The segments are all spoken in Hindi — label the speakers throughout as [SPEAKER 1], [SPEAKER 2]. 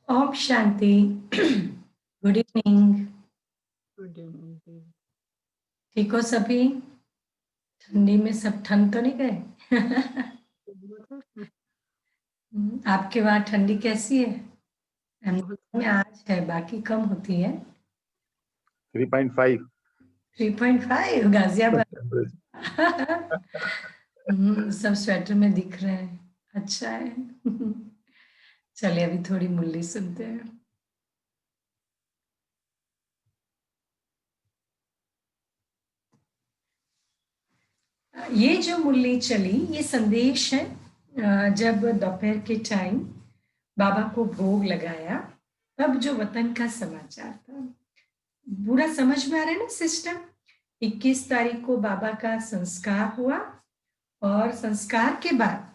[SPEAKER 1] ओम शांति। Good evening.
[SPEAKER 2] Good evening.
[SPEAKER 1] ठीक हो सभी? ठंडी में सब ठंड तो नहीं गए? आपके वहाँ ठंडी कैसी है? अहमदाबाद में आज है, बाकी कम होती है।
[SPEAKER 3] 3.5
[SPEAKER 1] 3.5 गाजियाबाद। सब स्वेटर में दिख रहे हैं। अच्छा है। चलिए अभी थोड़ी मुरली सुनते हैं। ये जो मुरली चली, ये संदेश है। जब दोपहर के टाइम बाबा को भोग लगाया, तब जो वतन का समाचार था। पूरा समझ में आ रहा है ना सिस्टम? 21 तारीख को बाबा का संस्कार हुआ और संस्कार के बाद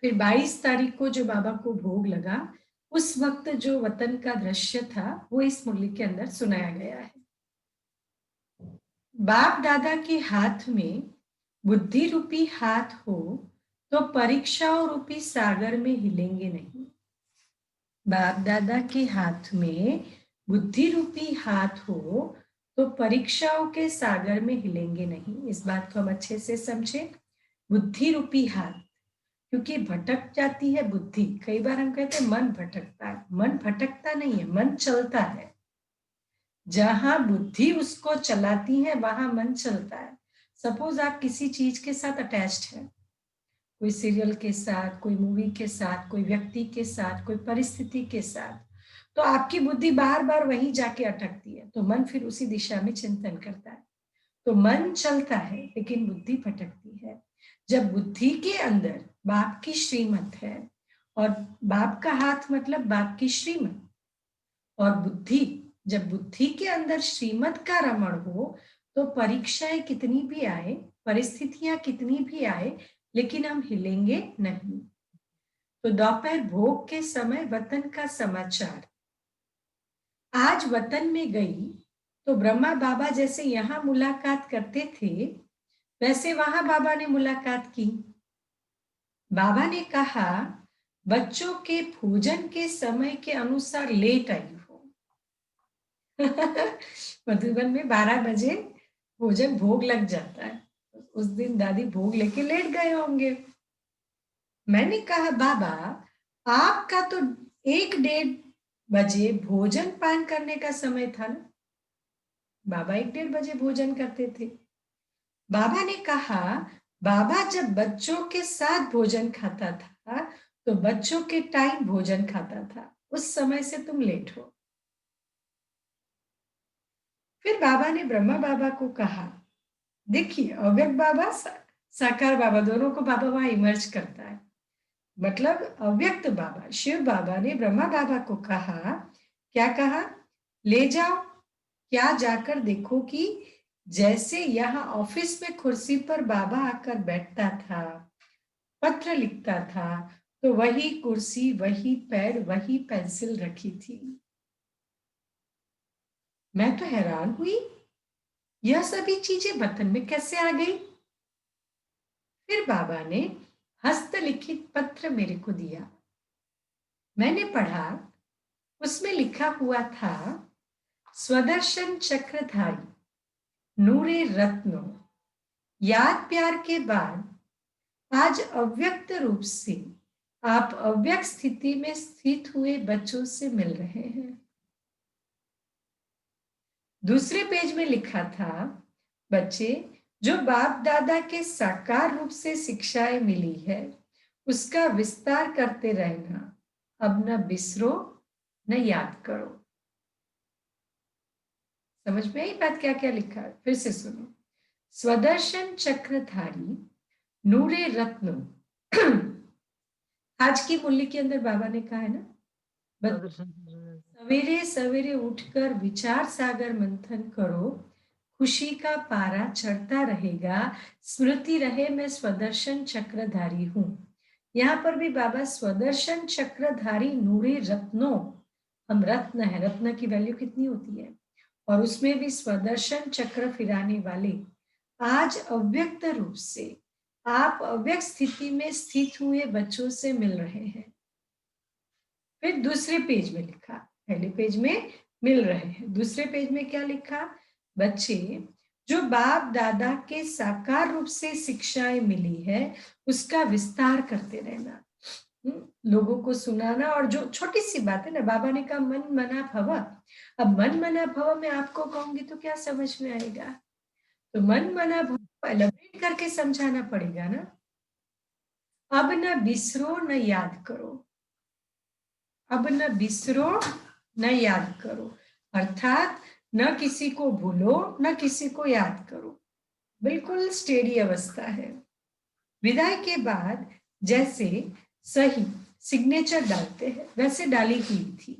[SPEAKER 1] फिर 22 तारीख को जो बाबा को भोग लगा, उस वक्त जो वतन का दृश्य था वो इस मुरली के अंदर सुनाया गया है। बाप दादा के हाथ में बुद्धि रूपी हाथ हो तो परीक्षाओं रूपी सागर में हिलेंगे नहीं। बाप दादा के हाथ में बुद्धि रूपी हाथ हो तो परीक्षाओं के सागर में हिलेंगे नहीं। इस बात को हम अच्छे से समझे। बुद्धि रूपी हाथ, क्योंकि भटक जाती है बुद्धि। कई बार हम कहते हैं मन भटकता है। मन भटकता नहीं है, मन चलता है। जहां बुद्धि उसको चलाती है वहां मन चलता है। सपोज आप किसी चीज के साथ अटैच्ड है, कोई सीरियल के साथ, कोई मूवी के साथ, कोई व्यक्ति के साथ, कोई परिस्थिति के साथ, तो आपकी बुद्धि बार बार वहीं जाके अटकती है, तो मन फिर उसी दिशा में चिंतन करता है। तो मन चलता है लेकिन बुद्धि भटकती है। जब बुद्धि के अंदर बाप की श्रीमत है, और बाप का हाथ मतलब बाप की श्रीमत, और बुद्धि, जब बुद्धि के अंदर श्रीमत का रमण हो तो परीक्षाएं कितनी भी आए, परिस्थितियां कितनी भी आए, लेकिन हम हिलेंगे नहीं। तो दोपहर भोग के समय वतन का समाचार। आज वतन में गई तो ब्रह्मा बाबा जैसे यहाँ मुलाकात करते थे, वैसे वहां बाबा ने मुलाकात की। बाबा ने कहा, बच्चों के भोजन के समय के अनुसार लेट आई हो। मधुबन में 12 बजे भोजन भोग लग जाता है। उस दिन दादी भोग लेके लेट गए होंगे। मैंने कहा, बाबा आपका तो 1-1:30 बजे भोजन पान करने का समय था ना। बाबा 1-1:30 बजे भोजन करते थे। बाबा ने कहा, बाबा जब बच्चों के साथ भोजन खाता था तो बच्चों के टाइम भोजन खाता था, उस समय से तुम लेट हो। फिर बाबा ने ब्रह्मा बाबा को कहा, देखिए अव्यक्त बाबा साकार बाबा, दोनों को बाबा वहां इमर्ज करता है। मतलब अव्यक्त बाबा शिव बाबा ने ब्रह्मा बाबा को कहा, क्या कहा? ले जाओ, क्या जाकर देखो कि जैसे यहाँ ऑफिस में कुर्सी पर बाबा आकर बैठता था, पत्र लिखता था, तो वही कुर्सी, वही पैड, वही पेंसिल रखी थी। मैं तो हैरान हुई, यह सभी चीजें वतन में कैसे आ गई? फिर बाबा ने हस्तलिखित पत्र मेरे को दिया। मैंने पढ़ा, उसमें लिखा हुआ था, स्वदर्शन चक्रधारी नूरे रत्नो, याद प्यार के बाद आज अव्यक्त रूप से आप अव्यक्त स्थिति में स्थित हुए बच्चों से मिल रहे हैं। दूसरे पेज में लिखा था, बच्चे जो बाप दादा के साकार रूप से शिक्षाएं मिली है उसका विस्तार करते रहना, अब न बिसरो न याद करो। समझ में आई बात? क्या क्या लिखा है फिर से सुनो। स्वदर्शन चक्रधारी नूरे रत्नो। आज की मुरली के अंदर बाबा ने कहा है ना, सवेरे सवेरे उठकर विचार सागर मंथन करो, खुशी का पारा चढ़ता रहेगा, स्मृति रहे मैं स्वदर्शन चक्रधारी हूं। यहाँ पर भी बाबा स्वदर्शन चक्रधारी नूरे रत्नो, हम रत्न है, रत्न की वैल्यू कितनी होती है, और उसमें भी स्वदर्शन चक्र फिराने वाले आज अव्यक्त रूप से आप अव्यक्त स्थिति में स्थित हुए बच्चों से मिल रहे हैं। फिर दूसरे पेज में लिखा, पहले पेज में मिल रहे हैं, दूसरे पेज में क्या लिखा, बच्चे जो बाप दादा के साकार रूप से शिक्षाएं मिली है उसका विस्तार करते रहना, लोगों को सुनाना। और जो छोटी सी बात है ना, बाबा ने कहा मन मना भव, अब मन मना भव में आपको कहूंगी तो क्या समझ में आएगा, तो मन मना भव एलैबोरेट करके समझाना पड़ेगा ना। अब न बिसरो न याद करो, अब न बिसरो न याद करो, अर्थात न किसी को भूलो न किसी को याद करो, बिल्कुल स्टेडी अवस्था है। विदाई के बाद जैसे सही सिग्नेचर डालते हैं वैसे डाली हुई थी।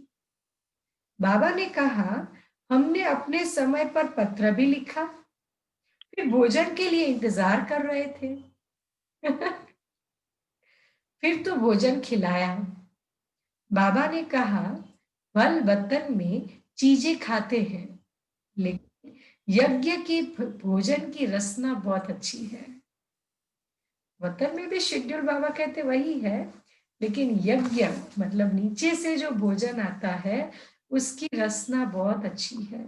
[SPEAKER 1] बाबा ने कहा हमने अपने समय पर पत्र भी लिखा, फिर भोजन के लिए इंतजार कर रहे थे फिर तो भोजन खिलाया। बाबा ने कहा वल वतन में चीजें खाते हैं लेकिन यज्ञ की भोजन की रसना बहुत अच्छी है। वतन में भी शेड्यूल बाबा कहते वही है, लेकिन यज्ञ मतलब नीचे से जो भोजन आता है उसकी रसना बहुत अच्छी है।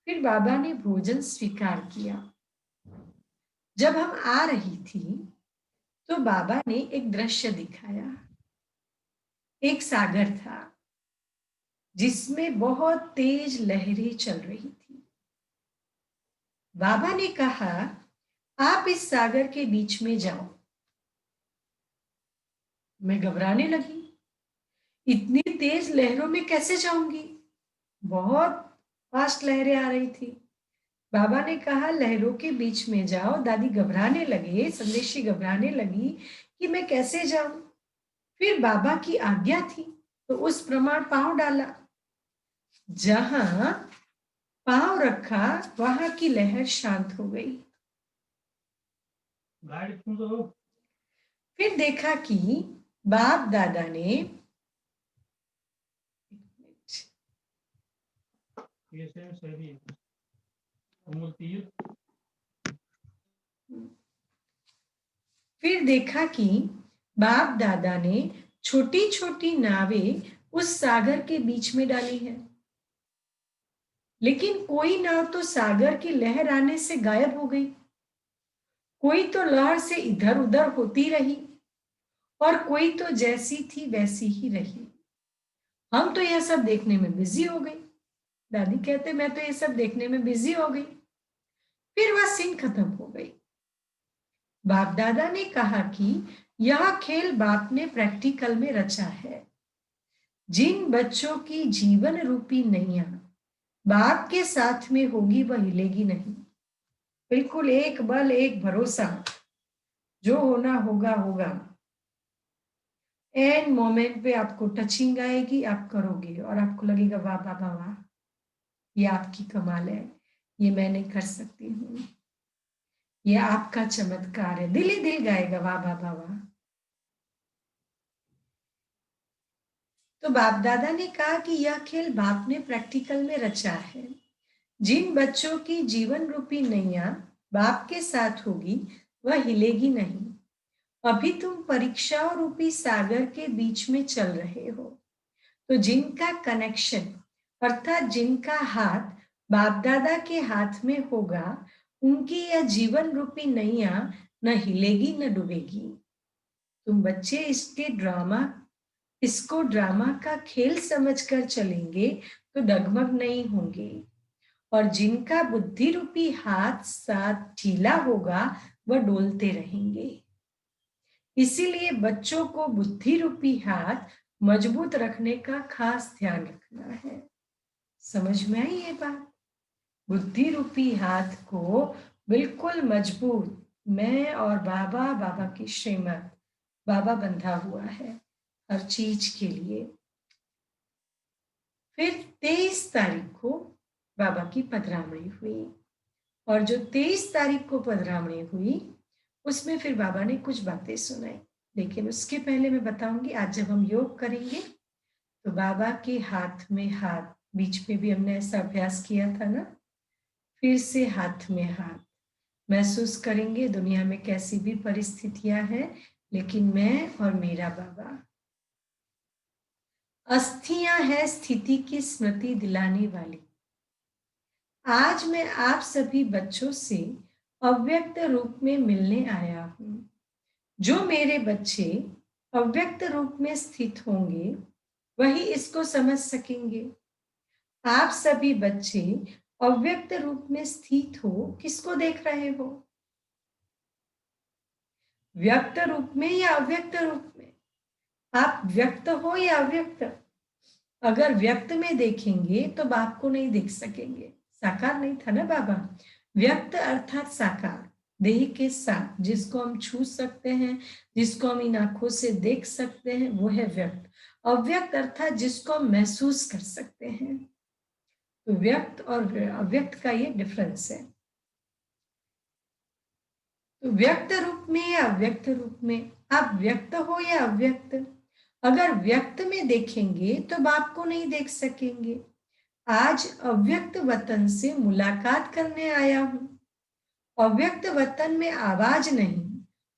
[SPEAKER 1] फिर बाबा ने भोजन स्वीकार किया। जब हम आ रही थी तो बाबा ने एक दृश्य दिखाया, एक सागर था जिसमें बहुत तेज लहरें चल रही थी। बाबा ने कहा आप इस सागर के बीच में जाओ। मैं घबराने लगी, इतनी तेज लहरों में कैसे जाऊंगी, बहुत फास्ट लहरें आ रही थी। बाबा ने कहा लहरों के बीच में जाओ। दादी घबराने लगे, संदेशी घबराने लगी कि मैं कैसे जाऊं। फिर बाबा की आज्ञा थी तो उस प्रमाण पांव डाला, जहां पांव रखा वहां की लहर शांत हो गई। फिर देखा कि बाप दादा ने फिर देखा कि बाप दादा ने छोटी छोटी नावें उस सागर के बीच में डाली है, लेकिन कोई नाव तो सागर की लहर आने से गायब हो गई, कोई तो लहर से इधर उधर होती रही और कोई तो जैसी थी वैसी ही रही। हम तो यह सब देखने में बिजी हो गई। दादी कहते मैं तो ये सब देखने में बिजी हो गई। फिर वह सीन खत्म हो गई। बाप दादा ने कहा कि यह खेल बाप ने प्रैक्टिकल में रचा है। जिन बच्चों की जीवन रूपी नैया बाप के साथ में होगी वह हिलेगी नहीं, बिल्कुल एक बल एक भरोसा, जो होना होगा होगा। एंड मोमेंट पे आपको टचिंग आएगी, आप करोगे और आपको लगेगा वाह बाबा वाह, ये आपकी कमाल है, ये मैं नहीं कर सकती हूँ, ये आपका चमत्कार है। दिल ही दिल गाएगा वाह बाबा वाह। तो बाप दादा ने कहा कि यह खेल बाप ने प्रैक्टिकल में रचा है। जिन बच्चों की जीवन रूपी नैया बाप के साथ होगी वह हिलेगी नहीं। अभी तुम परीक्षा रूपी सागर के बीच में चल रहे हो, तो जिनका कनेक्शन अर्थात जिनका हाथ बाप दादा के हाथ में होगा उनकी यह जीवन रूपी नैया न हिलेगी न डूबेगी। तुम बच्चे इसको ड्रामा का खेल समझकर चलेंगे तो डगमग नहीं होंगे, और जिनका बुद्धि रूपी हाथ साथ ढीला होगा वह डोलते रहेंगे। इसीलिए बच्चों को बुद्धि रूपी हाथ मजबूत रखने का खास ध्यान रखना है। समझ में आई ये बात? बुद्धि रूपी हाथ को बिल्कुल मजबूत, मैं और बाबा, बाबा की श्रीमत, बाबा बंधा हुआ है हर चीज के लिए। फिर 23 तारीख को बाबा की पधरामणी हुई, और जो 23 तारीख को पधरामणी हुई उसमें फिर बाबा ने कुछ बातें सुनाई। लेकिन उसके पहले मैं बताऊंगी, आज जब हम योग करेंगे तो बाबा के हाथ में हाथ, बीच में भी हमने ऐसा अभ्यास किया था ना, फिर से हाथ में हाथ महसूस करेंगे। दुनिया में कैसी भी परिस्थितियां हैं लेकिन मैं और मेरा बाबा। अस्थियां है स्थिति की स्मृति दिलाने वाली। आज मैं आप सभी बच्चों से अव्यक्त रूप में मिलने आया हूं। जो मेरे बच्चे अव्यक्त रूप में स्थित होंगे वही इसको समझ सकेंगे। आप सभी बच्चे अव्यक्त रूप में स्थित हो किसको देख रहे हो? व्यक्त रूप में या अव्यक्त रूप में? आप व्यक्त हो या अव्यक्त? अगर व्यक्त में देखेंगे तो बाप को नहीं देख सकेंगे, साकार नहीं था ना बाबा। व्यक्त अर्थात साकार, देह के साथ, जिसको हम छू सकते हैं, जिसको हम इन आंखों से देख सकते हैं, वो है व्यक्त। अव्यक्त अर्थात जिसको हम महसूस कर सकते हैं। तो व्यक्त और अव्यक्त का ये डिफरेंस है। तो व्यक्त रूप में या अव्यक्त रूप में, आप व्यक्त हो या अव्यक्त? अगर व्यक्त में देखेंगे तो बाप को नहीं देख सकेंगे। आज अव्यक्त वतन से मुलाकात करने आया हूं। अव्यक्त वतन में आवाज नहीं,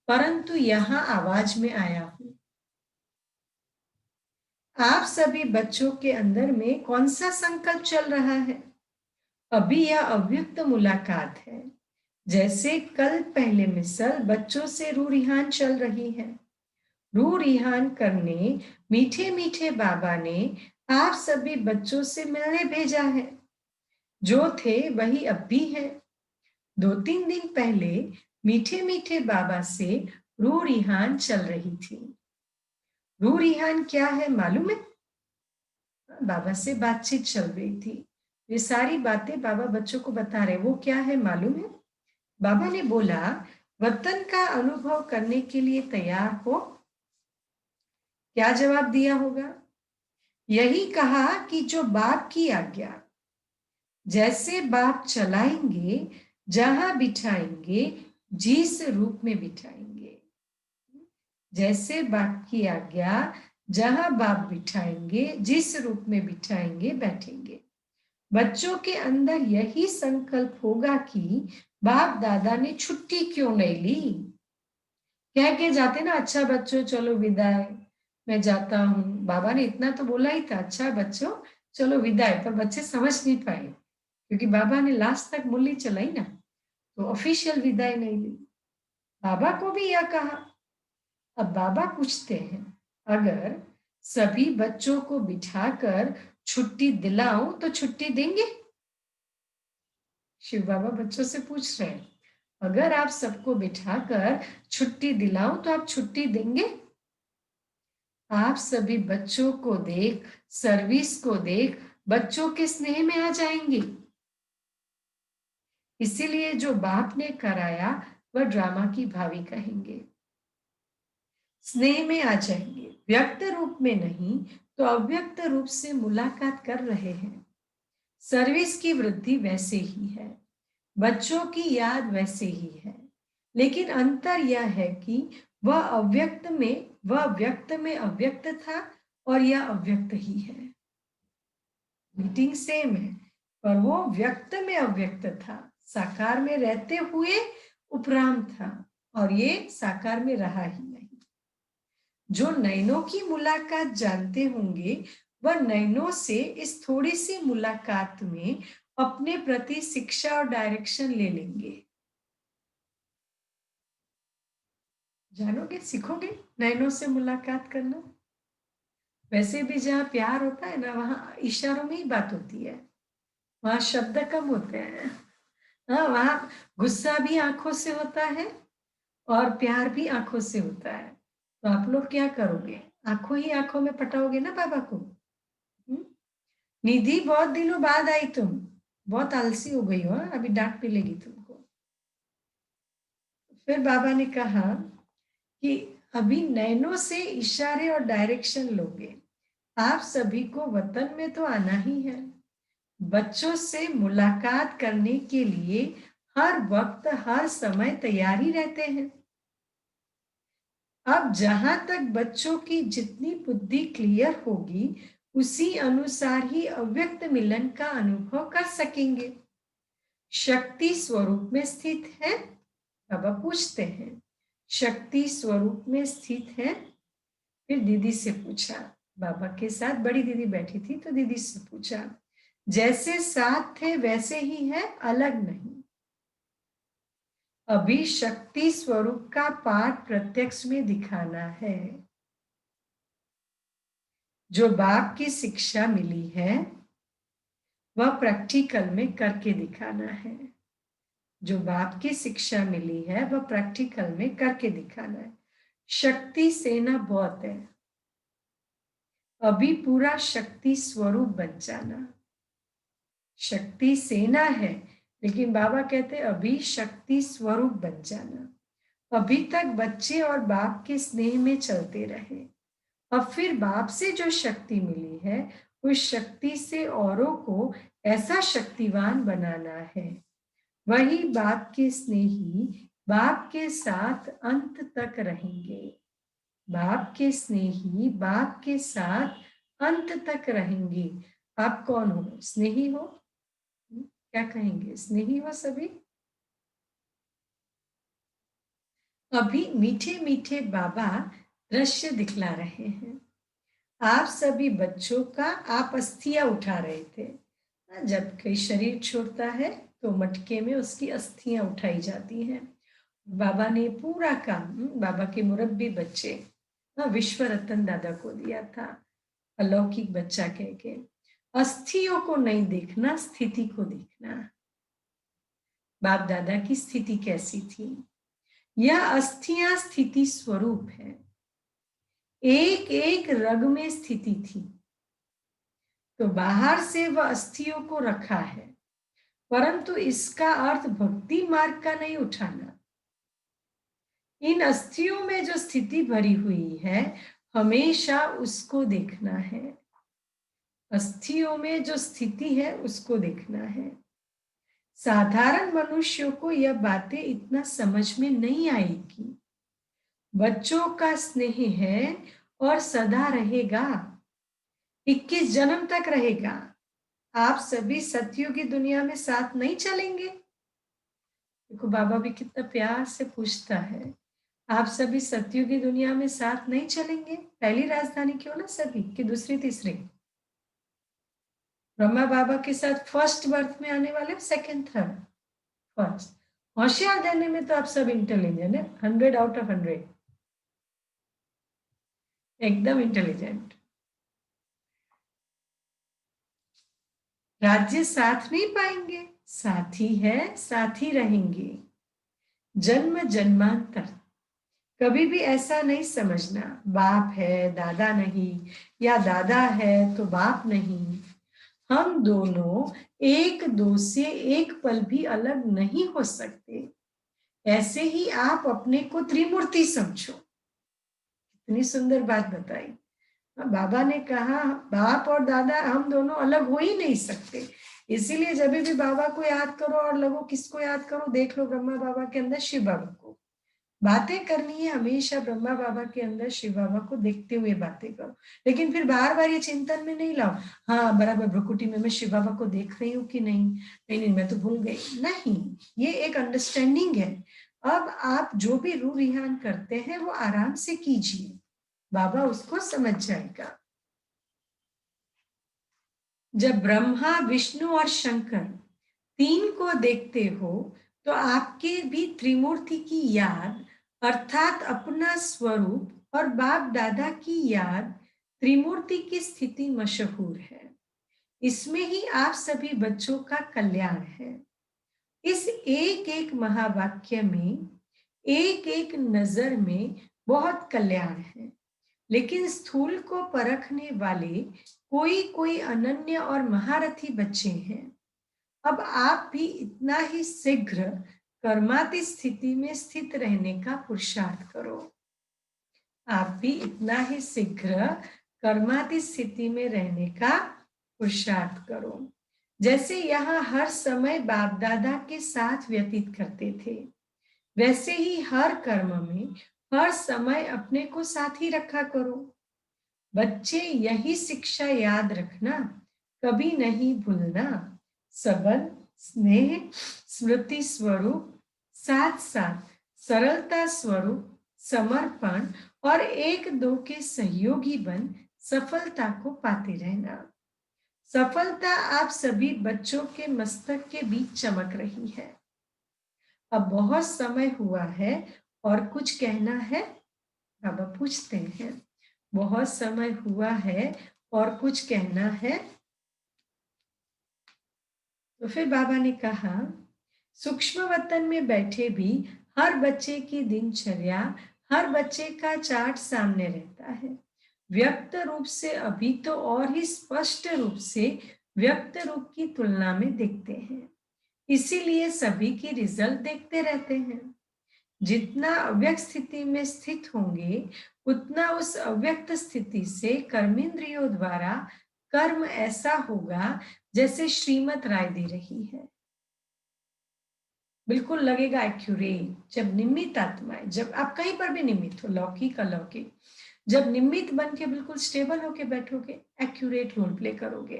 [SPEAKER 1] परंतु यहां आवाज में आया हूं। आप सभी बच्चों के अंदर में कौन सा संकल्प चल रहा है? अभी यह अव्यक्त मुलाकात है। जैसे कल पहले मिसल बच्चों से रूह रिहान चल रही है। रूह रिहान करने मीठे मीठे बाबा ने आप सभी बच्चों से मिलने भेजा है। जो थे वही अब भी है। 2-3 दिन पहले मीठे मीठे बाबा से रूह रिहान चल रही थी। रूह रिहान क्या है मालूम है? बाबा से बातचीत चल रही थी। ये सारी बातें बाबा बच्चों को बता रहे, वो क्या है मालूम है? बाबा ने बोला, वतन का अनुभव करने के लिए तैयार हो? क्या जवाब दिया होगा? यही कहा कि जो बाप की आज्ञा, जैसे बाप चलाएंगे, जहां बिठाएंगे, जिस रूप में बिठाएंगे। जैसे बाप की आज्ञा, जहां बाप बिठाएंगे, जिस रूप में बिठाएंगे, बैठेंगे। बच्चों के अंदर यही संकल्प होगा कि बाप दादा ने छुट्टी क्यों नहीं ली। कह के जाते ना, अच्छा बच्चों चलो विदाई, मैं जाता हूँ। बाबा ने इतना तो बोला ही था, अच्छा बच्चों चलो विदाई, पर बच्चे समझ नहीं पाए क्योंकि बाबा ने लास्ट तक मुरली चलाई ना, तो ऑफिशियल विदाई नहीं ली। बाबा को भी यह कहा। अब बाबा पूछते हैं, अगर सभी बच्चों को बिठाकर छुट्टी दिलाऊं तो छुट्टी देंगे? शिव बाबा बच्चों से पूछ रहे हैं, अगर आप सबको बिठाकर छुट्टी दिलाऊं तो आप छुट्टी देंगे? आप सभी बच्चों को देख, सर्विस को देख, बच्चों के स्नेह में आ जाएंगे। इसीलिए जो बाप ने कराया वह ड्रामा की भावी कहेंगे। स्नेह में आ जाएंगे, व्यक्त रूप में नहीं तो अव्यक्त रूप से मुलाकात कर रहे हैं। सर्विस की वृद्धि वैसे ही है, बच्चों की याद वैसे ही है, लेकिन अंतर यह है कि वह व्यक्त में अव्यक्त था और यह अव्यक्त ही है। मीटिंग सेम है, पर वो व्यक्त में अव्यक्त था, साकार में रहते हुए उपराम था, और ये साकार में रहा ही नहीं। जो नैनों की मुलाकात जानते होंगे वह नैनों से इस थोड़ी सी मुलाकात में अपने प्रति शिक्षा और डायरेक्शन ले लेंगे। जानोगे, सीखोगे नैनों से मुलाकात करना। वैसे भी जहाँ प्यार होता है ना, वहाँ इशारों में ही बात होती है, वहाँ शब्द कम होते हैं। हाँ, वहाँ गुस्सा भी आंखों से होता है और प्यार भी आंखों से होता है। तो आप लोग क्या करोगे? आंखों ही आंखों में पटाओगे ना बाबा को। निधि, बहुत दिनों बाद आई तुम, बहुत आलसी हो गई हो, अभी डांट मिलेगी तुमको। फिर बाबा ने कहा कि अभी नैनों से इशारे और डायरेक्शन लोगे। आप सभी को वतन में तो आना ही है। बच्चों से मुलाकात करने के लिए हर वक्त हर समय तैयार ही रहते हैं। अब जहां तक बच्चों की जितनी बुद्धि क्लियर होगी उसी अनुसार ही अव्यक्त मिलन का अनुभव कर सकेंगे। शक्ति स्वरूप में स्थित है? बाबा पूछते हैं, शक्ति स्वरूप में स्थित है? फिर दीदी से पूछा, बाबा के साथ बड़ी दीदी बैठी थी तो दीदी से पूछा, जैसे साथ थे वैसे ही है, अलग नहीं। अभी शक्ति स्वरूप का पाठ प्रत्यक्ष में दिखाना है। जो बाप की शिक्षा मिली है वह प्रैक्टिकल में करके दिखाना है। जो बाप की शिक्षा मिली है वह प्रैक्टिकल में करके दिखाना है। शक्ति सेना बहुत है, अभी पूरा शक्ति स्वरूप बन जाना। शक्ति सेना है, लेकिन बाबा कहते अभी शक्ति स्वरूप बन जाना। अभी तक बच्चे और बाप के स्नेह में चलते रहे, अब फिर बाप से जो शक्ति मिली है उस शक्ति से औरों को ऐसा शक्तिवान बनाना है। वही बाप के स्नेही बाप के साथ अंत तक रहेंगे। बाप के स्नेही बाप के साथ अंत तक रहेंगे। आप कौन हो? स्नेही हो? क्या कहेंगे? स्नेही हो सभी? अभी मीठे मीठे बाबा दृश्य दिखला रहे हैं। आप सभी बच्चों का आप अस्थियां उठा रहे थे। जब कोई शरीर छोड़ता है तो मटके में उसकी अस्थियां उठाई जाती हैं। बाबा ने पूरा काम बाबा के मुरब्बी बच्चे विश्व रतन दादा को दिया था। अलौकिक बच्चा कह के अस्थियों को नहीं देखना, स्थिति को देखना। बाप दादा की स्थिति कैसी थी? यह अस्थियां स्थिति स्वरूप है, एक एक रग में स्थिति थी। तो बाहर से वह अस्थियों को रखा है, परंतु इसका अर्थ भक्ति मार्ग का नहीं उठाना। इन अस्थियों में जो स्थिति भरी हुई है हमेशा उसको देखना है। अस्थियों में जो स्थिति है उसको देखना है। साधारण मनुष्यों को यह बातें इतना समझ में नहीं आएगी। बच्चों का स्नेह है और सदा रहेगा, 21 जन्म तक रहेगा। आप सभी सत्युग की दुनिया में साथ नहीं चलेंगे। देखो बाबा भी कितना प्यार से पूछता है, आप सभी सत्युग की दुनिया में साथ नहीं चलेंगे? पहली राजधानी क्यों ना सभी कि दूसरी तीसरी? ब्रह्मा बाबा के साथ फर्स्ट बर्थ में आने वाले, सेकंड थर्ड? फर्स्ट। होशियार देने में तो आप सब इंटेलिजेंट है, 100 आउट ऑफ 100, एकदम इंटेलिजेंट। राज्य साथ नहीं पाएंगे, साथ ही है, साथ ही रहेंगे जन्म जन्मांतर। कभी भी ऐसा नहीं समझना बाप है दादा नहीं, या दादा है तो बाप नहीं। हम दोनों एक दो से एक पल भी अलग नहीं हो सकते। ऐसे ही आप अपने को त्रिमूर्ति समझो। कितनी सुंदर बात बताई। बाबा ने कहा बाप और दादा हम दोनों अलग हो ही नहीं सकते। इसीलिए जब भी बाबा को याद करो और लगो किसको याद करो, देख लो ब्रह्मा बाबा के अंदर शिव बाबा को। बातें करनी है हमेशा ब्रह्मा बाबा के अंदर शिव बाबा को देखते हुए बातें करो, लेकिन फिर बार बार ये चिंतन में नहीं लाओ, हाँ बराबर भ्रुकुटी में मैं शिव बाबा को देख रही हूँ कि नहीं, नहीं नहीं मैं तो भूल गई। नहीं, ये एक अंडरस्टैंडिंग है। अब आप जो भी रू रिहान करते हैं वो आराम से कीजिए, बाबा उसको समझ जाएगा। जब ब्रह्मा विष्णु और शंकर तीन को देखते हो तो आपके भी त्रिमूर्ति की याद अर्थात अपना स्वरूप और बाप दादा की याद त्रिमूर्ति की स्थिति मशहूर है। इसमें ही आप सभी बच्चों का कल्याण है। इस एक एक महावाक्य में, एक एक नजर में बहुत कल्याण है। लेकिन स्थूल को परखने वाले कोई कोई अनन्य और महारथी बच्चे हैं। अब आप भी इतना ही शीघ्र कर्माती स्थिति में स्थित रहने का पुरुषार्थ करो। आप भी इतना ही शीघ्र कर्माती स्थिति में रहने का पुरुषार्थ करो। जैसे यहाँ हर समय बाप दादा के साथ व्यतीत करते थे, वैसे ही हर कर्म में हर समय अपने को साथ ही रखा करो। बच्चे यही शिक्षा याद रखना, कभी नहीं भूलना। सबल, स्नेह, स्मृति स्वरूप, साथ साथ सरलता स्वरूप, समर्पण और एक दो के सहयोगी बन सफलता को पाते रहना। सफलता आप सभी बच्चों के मस्तक के बीच चमक रही है। अब बहुत समय हुआ है और कुछ कहना है? बाबा पूछते हैं। बहुत समय हुआ है और कुछ कहना है? तो फिर बाबा ने कहा, सूक्ष्म वतन में बैठे भी हर बच्चे की दिनचर्या, हर बच्चे का चार्ट सामने रहता है। व्यक्त रूप से अभी तो और ही स्पष्ट रूप से व्यक्त रूप की तुलना में देखते हैं, इसीलिए सभी की रिजल्ट देखते रहते हैं। जितना अव्यक्त स्थिति में स्थित होंगे, उतना उस अव्यक्त स्थिति से कर्मेंद्रियों द्वारा कर्म ऐसा होगा जैसे श्रीमत राय दे रही है। बिल्कुल लगेगा एक्यूरेट। जब निमित्त आत्माएं, जब आप कहीं पर भी निमित्त हो, लौकिक अलौकिक, जब निमित्त बन के बिल्कुल स्टेबल होके बैठोगे, एक्यूरेट रोल प्ले करोगे।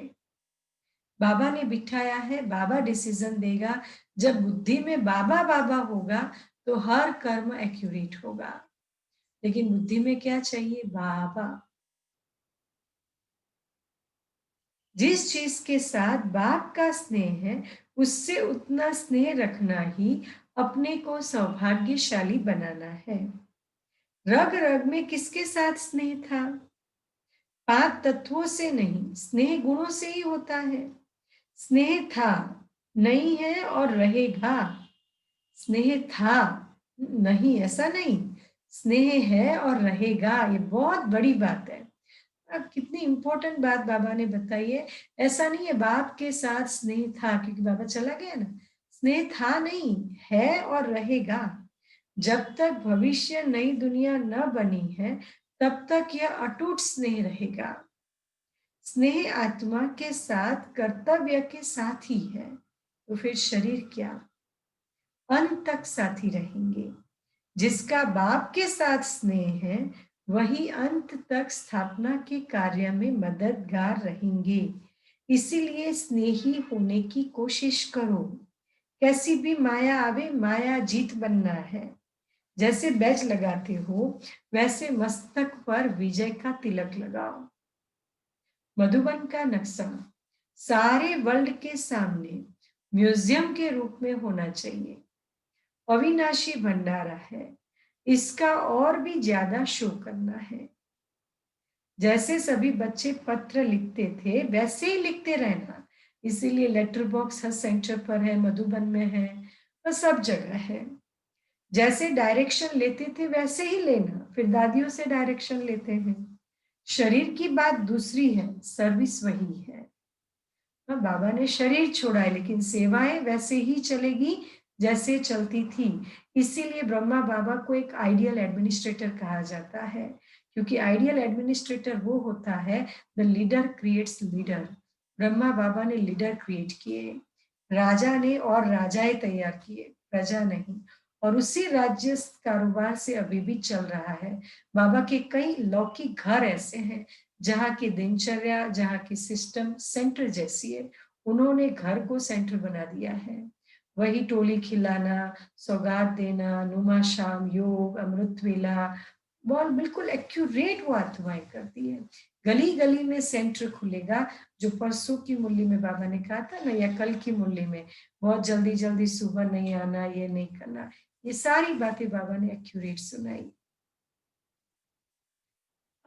[SPEAKER 1] बाबा ने बिठाया है, बाबा डिसीजन देगा। जब बुद्धि में बाबा बाबा होगा तो हर कर्म एक्यूरेट होगा। लेकिन बुद्धि में क्या चाहिए? बाबा। जिस चीज के साथ बाप का स्नेह है, उससे उतना स्नेह रखना ही अपने को सौभाग्यशाली बनाना है। रग रग में किसके साथ स्नेह था? 5 तत्वों से नहीं, स्नेह गुणों से ही होता है। स्नेह था, नहीं है और रहेगा। स्नेह था, नहीं, ऐसा नहीं, स्नेह है और रहेगा। ये बहुत बड़ी बात है। अब कितनी इंपॉर्टेंट बात बाबा ने बताई है। ऐसा नहीं है बाप के साथ स्नेह था क्योंकि बाबा चला गया ना, स्नेह था नहीं, है और रहेगा। जब तक भविष्य नई दुनिया न बनी है, तब तक यह अटूट स्नेह रहेगा। स्नेह आत्मा के साथ कर्तव्य के साथ ही है, तो फिर शरीर क्या? अंत तक साथी रहेंगे। जिसका बाप के साथ स्नेह है, वही अंत तक स्थापना के कार्य में मददगार रहेंगे। इसीलिए स्नेही होने की कोशिश करो। कैसी भी माया आवे, माया जीत बनना है। जैसे बैज लगाते हो, वैसे मस्तक पर विजय का तिलक लगाओ। मधुबन का नक्शा सारे वर्ल्ड के सामने म्यूजियम के रूप में होना चाहिए। अविनाशी भंडारा है, इसका और भी ज्यादा शो करना है। जैसे सभी बच्चे पत्र लिखते थे, वैसे ही लिखते रहना। इसीलिए लेटर बॉक्स हर सेंटर पर है, मधुबन में है और सब जगह है। जैसे डायरेक्शन लेते थे वैसे ही लेना, फिर दादियों से डायरेक्शन लेते हैं। शरीर की बात दूसरी है, सर्विस वही है। बाबा ने शरीर छोड़ा है, लेकिन सेवाएं वैसे ही चलेगी जैसे चलती थी। इसीलिए ब्रह्मा बाबा को एक आइडियल एडमिनिस्ट्रेटर कहा जाता है, क्योंकि आइडियल एडमिनिस्ट्रेटर वो होता है, the leader creates leader. Brahma Baba ने लीडर क्रिएट किए, राजा ने और राजाएं तैयार किए, प्रजा नहीं। और उसी राज्य कारोबार से अभी भी चल रहा है। बाबा के कई लौकिक घर ऐसे हैं जहाँ की दिनचर्या, जहाँ की सिस्टम सेंटर जैसी है। उन्होंने घर को सेंटर बना दिया है। वही टोली खिलाना, सौगात देना, नुमा शाम, योग, अमृत वेला, बहुत बिल्कुल एक्यूरेट वो आत्माएं करती है। गली गली में सेंटर खुलेगा, जो परसों की मुरली में बाबा ने कहा था ना, या कल की मुरली में, बहुत जल्दी जल्दी सुबह नहीं आना, ये नहीं करना, ये सारी बातें बाबा ने एक्यूरेट सुनाई।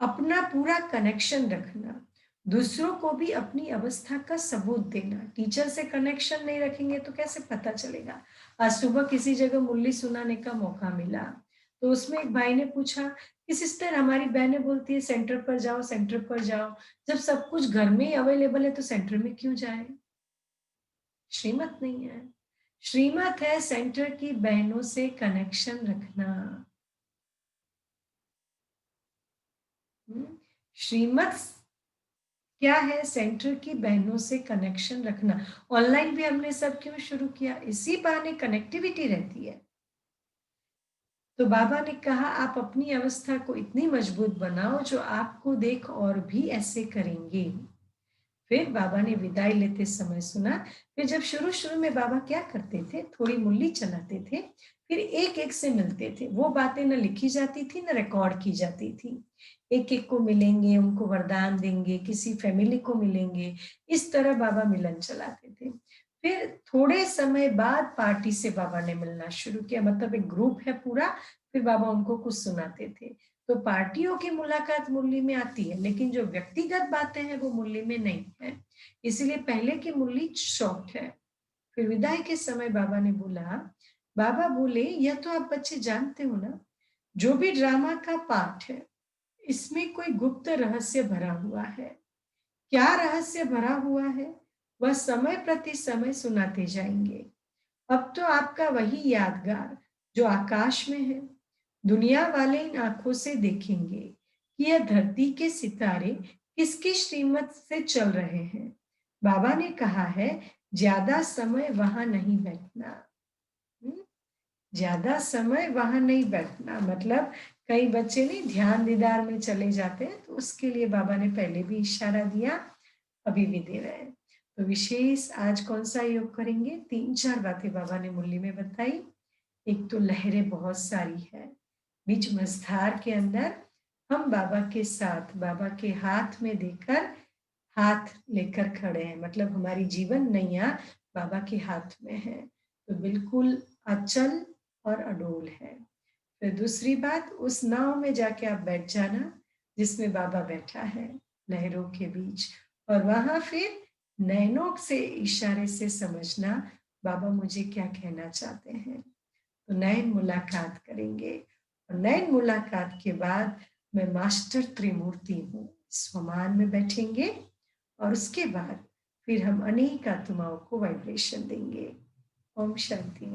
[SPEAKER 1] अपना पूरा कनेक्शन रखना, दूसरों को भी अपनी अवस्था का सबूत देना। टीचर से कनेक्शन नहीं रखेंगे तो कैसे पता चलेगा? आज सुबह किसी जगह मुरली सुनाने का मौका मिला, तो उसमें एक भाई ने पूछा कि सिस्टर, हमारी बहनें बोलती है सेंटर पर जाओ, सेंटर पर जाओ, जब सब कुछ घर में ही अवेलेबल है तो सेंटर में क्यों जाए? श्रीमत नहीं है। श्रीमत है सेंटर की बहनों से कनेक्शन रखना। श्रीमत क्या है? सेंटर की बहनों से कनेक्शन रखना। ऑनलाइन भी हमने सब क्यों शुरू किया? इसी बहाने कनेक्टिविटी रहती है। तो बाबा ने कहा आप अपनी अवस्था को इतनी मजबूत बनाओ जो आपको देख और भी ऐसे करेंगे। फिर बाबा ने विदाई लेते समय सुना। फिर जब शुरू शुरू में बाबा क्या करते थे, थोड़ी मुरली चलाते थे, फिर एक एक से मिलते थे। वो बातें न लिखी जाती थी न रिकॉर्ड की जाती थी। एक एक को मिलेंगे, उनको वरदान देंगे, किसी फैमिली को मिलेंगे, इस तरह बाबा मिलन चलाते थे। फिर थोड़े समय बाद पार्टी से बाबा ने मिलना शुरू किया, मतलब एक ग्रुप है पूरा, फिर बाबा उनको कुछ सुनाते थे। तो पार्टियों की मुलाकात मुरली में आती है, लेकिन जो व्यक्तिगत बातें हैं वो मुरली में नहीं है। इसीलिए पहले की मुरली शॉर्ट है। फिर विदाई के समय बाबा ने बोला, बाबा बोले, यह तो आप बच्चे जानते हो ना, जो भी ड्रामा का पार्ट है इसमें कोई गुप्त रहस्य भरा हुआ है। क्या रहस्य भरा हुआ है वह समय प्रति समय सुनाते जाएंगे। अब तो आपका वही यादगार जो आकाश में है, दुनिया वाले इन आंखों से देखेंगे कि यह धरती के सितारे किसकी श्रीमत से चल रहे हैं। बाबा ने कहा है, ज्यादा समय वहां नहीं बैठना। ज्यादा समय वहां नहीं बैठना मतलब कई बच्चे नहीं ध्यान दीदार में चले जाते हैं, तो उसके लिए बाबा ने पहले भी इशारा दिया, अभी भी दे रहे हैं। तो विशेष आज कौन सा योग करेंगे, 3-4 बातें बाबा ने मुरली में बताई। एक तो लहरें बहुत सारी है, बीच मझधार के अंदर हम बाबा के साथ, बाबा के हाथ में देकर हाथ लेकर खड़े हैं, मतलब हमारी जीवन नैया बाबा के हाथ में है, तो बिल्कुल अचल और अडोल है। फिर दूसरी बात, उस नाव में जाके आप बैठ जाना जिसमें बाबा बैठा है लहरों के बीच, और वहां फिर नैनों से इशारे से समझना बाबा मुझे क्या कहना चाहते हैं। तो नैन मुलाकात करेंगे, और नैन मुलाकात के बाद मैं मास्टर त्रिमूर्ति हूँ स्वमान में बैठेंगे, और उसके बाद फिर हम अनेक आत्माओं को वाइब्रेशन देंगे। ओम शांति।